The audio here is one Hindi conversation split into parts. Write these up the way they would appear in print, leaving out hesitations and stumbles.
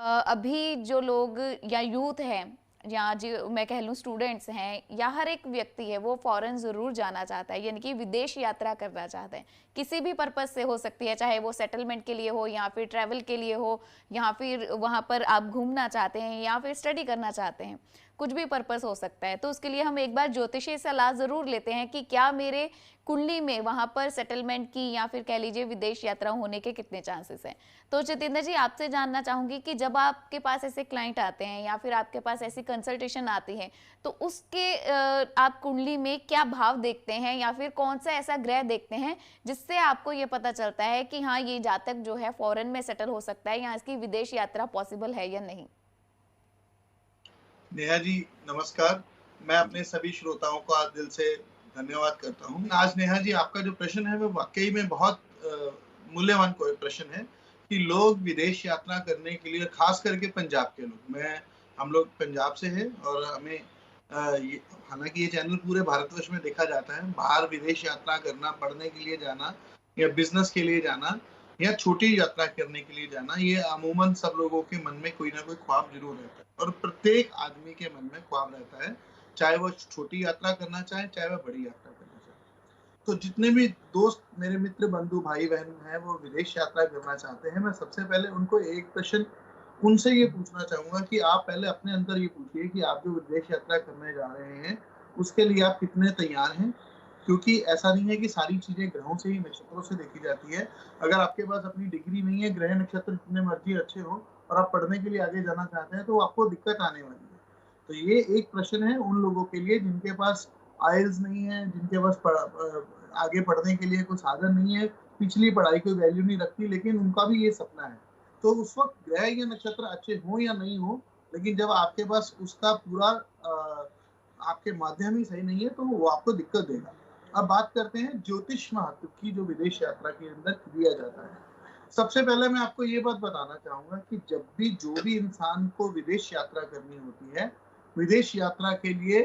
अभी जो लोग या यूथ है या जो मैं कह लूँ स्टूडेंट्स हैं या हर एक व्यक्ति है वो फॉरेन ज़रूर जाना चाहता है, यानी कि विदेश यात्रा करना चाहता है। किसी भी पर्पज़ से हो सकती है, चाहे वो सेटलमेंट के लिए हो या फिर ट्रैवल के लिए हो या फिर वहाँ पर आप घूमना चाहते हैं या फिर स्टडी करना चाहते हैं। कुछ भी पर्पस हो सकता है, तो उसके लिए हम एक बार ज्योतिषी सलाह ज़रूर लेते हैं कि क्या मेरे कुंडली में वहाँ पर सेटलमेंट की या फिर कह लीजिए विदेश यात्रा होने के कितने चांसेस हैं। तो जितेंद्र जी, आपसे जानना चाहूँगी कि जब आपके पास ऐसे क्लाइंट आते हैं या फिर आपके पास ऐसी कंसल्टेशन आती है, तो उसके आप कुंडली में क्या भाव देखते हैं या फिर कौन सा ऐसा ग्रह देखते हैं जिससे आपको ये पता चलता है कि हाँ, ये जातक जो है फॉरेन में सेटल हो सकता है या इसकी विदेश यात्रा पॉसिबल है या नहीं? नेहा जी, नमस्कार। मैं जी। अपने सभी श्रोताओं का दिल से धन्यवाद करता हूँ। आज नेहा जी, आपका जो प्रश्न है वो वाक़ई में बहुत मूल्यवान कोई प्रश्न है कि लोग विदेश यात्रा करने के लिए, ख़ास करके पंजाब के लोग, हम लोग पंजाब से हैं और हमें ये हालाँकि ये चैनल पूरे भारतवर्ष में देखा जाता है। बाहर विदेश यात्रा करना, पढ़ने के लिए जाना या बिज़नेस के लिए जाना या छोटी यात्रा करने के लिए जाना, ये अमूमन सब लोगों के मन में कोई ना कोई ख्वाब ज़रूर रहता है और प्रत्येक आदमी के मन में ख्वाब रहता है, चाहे वो छोटी यात्रा करना चाहे, चाहे वो बड़ी यात्रा करना चाहे। तो जितने भी दोस्त, मेरे मित्र, बंधु, भाई-बहन हैं, वो विदेश यात्रा करना चाहते हैं, मैं सबसे पहले उनको एक प्रश्न उनसे ये पूछना चाहूँगा कि आप पहले अपने अंदर ये पूछिए कि आप जो विदेश यात्रा करने जा रहे हैं, उसके लिए आप कितने तैयार हैं? क्योंकि ऐसा नहीं है कि सारी चीज़ें ग्रहों से ही, नक्षत्रों से देखी जाती है। अगर आपके पास अपनी डिग्री नहीं है, ग्रह नक्षत्र जितने मर्ज़ी अच्छे हों और आप पढ़ने के लिए आगे जाना चाहते हैं, तो आपको दिक्कत आने वाली है। तो ये एक प्रश्न है उन लोगों के लिए जिनके पास आइल्स नहीं है, जिनके पास आगे पढ़ने के लिए कोई साधन नहीं है, पिछली पढ़ाई कोई वैल्यू नहीं रखती, लेकिन उनका भी ये सपना है। तो उस वक़्त ग्रह या नक्षत्र अच्छे हों या नहीं हों, लेकिन जब आपके पास उसका पूरा आपके माध्यम ही सही नहीं है, तो वो आपको दिक्कत देगा। अब बात करते हैं ज्योतिष महत्व की, जो विदेश यात्रा के अंदर दिया जाता है। सबसे पहले मैं आपको ये बात बताना चाहूँगा कि जब भी जो भी इंसान को विदेश यात्रा करनी होती है, विदेश यात्रा के लिए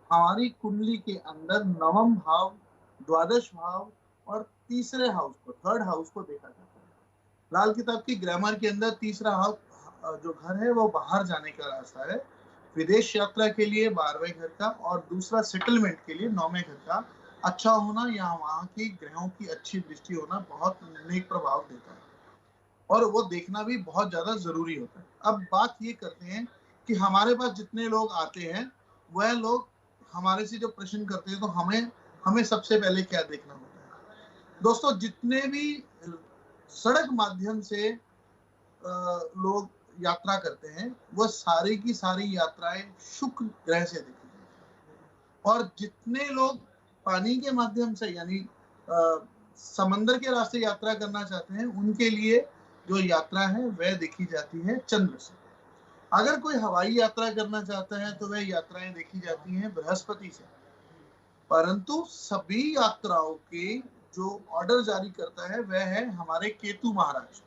हमारी कुंडली के अंदर नवम भाव, द्वादश भाव और तीसरे हाउस को, थर्ड हाउस को देखा जाता है। लाल किताब की ग्रामर के अंदर तीसरा हाउस जो घर है वो बाहर जाने का रास्ता है। विदेश यात्रा के लिए 12वें घर का और दूसरा सेटलमेंट के लिए 9वें घर का अच्छा होना या वहाँ की ग्रहों की अच्छी दृष्टि होना बहुत नेक प्रभाव देता है और वो देखना भी बहुत ज़्यादा ज़रूरी होता है। अब बात ये करते हैं कि हमारे पास जितने लोग आते हैं, वह लोग हमारे से जो प्रश्न करते हैं, तो हमें हमें सबसे पहले क्या देखना होता है? दोस्तों, जितने भी सड़क माध्यम से लोग यात्रा करते हैं, वो सारी की सारी यात्राएँ शुक्र ग्रह से देखी जाती हैं और जितने लोग पानी के माध्यम से, यानी समंदर के रास्ते यात्रा करना चाहते हैं, उनके लिए जो यात्रा है वह देखी जाती है चंद्र से। अगर कोई हवाई यात्रा करना चाहता है, तो वह यात्राएँ देखी जाती हैं बृहस्पति से। परंतु सभी यात्राओं के जो ऑर्डर जारी करता है, वह है हमारे केतु महाराज।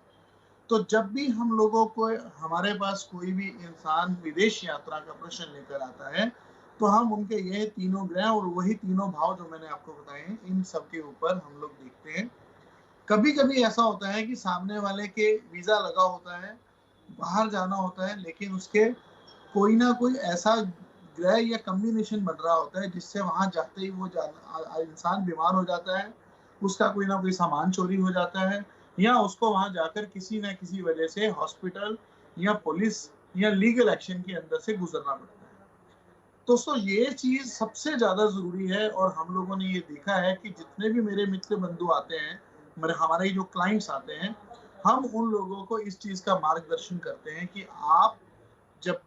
तो जब भी हम लोगों को, हमारे पास कोई भी इंसान विदेश यात्रा का प्रश्न लेकर आता है, तो हम उनके ये तीनों ग्रह और वही तीनों भाव जो मैंने आपको बताए हैं, इन सब के ऊपर हम लोग देखते हैं। कभी-कभी ऐसा होता है कि सामने वाले के वीज़ा लगा होता है, बाहर जाना होता है, लेकिन उसके कोई ना कोई ऐसा ग्रह या कॉम्बिनेशन बन रहा होता है, जिससे वहाँ जाते ही वो इंसान बीमार हो जाता है, उसका कोई ना कोई सामान चोरी हो जाता है या उसको वहाँ जाकर किसी न किसी वजह से हॉस्पिटल या पुलिस या लीगल एक्शन के अंदर से गुज़रना पड़ता है। दोस्तों, ये चीज़ सबसे ज़्यादा ज़रूरी है और हम लोगों ने ये देखा है कि जितने भी मेरे मित्र बंधु आते हैं, मेरे हमारे जो क्लाइंट्स आते हैं, हम उन लोगों को इस चीज़ का मार्गदर्शन करते हैं कि आप जब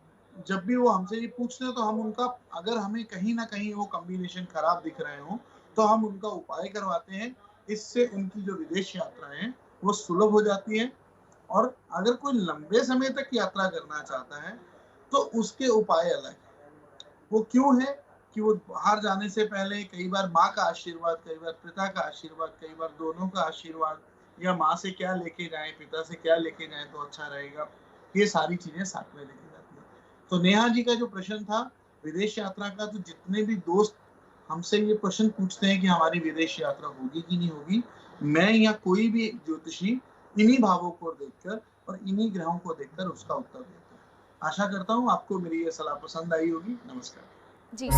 जब भी वो हमसे ये पूछते हैं, तो हम उनका, अगर हमें कहीं न कहीं वो कॉम्बिनेशन खराब दिख रहे हों, तो हम उनका उपाय करवाते हैं। इससे उनकी जो विदेश यात्राएँ हैं, वो सुलभ हो जाती हैं और अगर कोई लंबे समय तक यात्रा करना चाहता है, तो उसके उपाय अलग हैं। वो क्यों है कि वो बाहर जाने से पहले कई बार माँ का आशीर्वाद, कई बार पिता का आशीर्वाद, कई बार दोनों का आशीर्वाद, या माँ से क्या लेके जाएँ, पिता से क्या लेके जाएँ तो अच्छा रहेगा। ये सारी चीज़ें साथ में देखी जाती हैं। तो नेहा जी का जो प्रश्न था विदेश यात्रा का, तो जितने भी दोस्त हमसे ये प्रश्न पूछते हैं कि हमारी विदेश यात्रा होगी कि नहीं होगी, मैं या कोई भी ज्योतिषी इन्हीं भावों को देखकर और इन्हीं ग्रहों को देखकर उसका उत्तर देते हैं। आशा करता हूँ आपको मेरी ये सलाह पसंद आई होगी। नमस्कार। जी।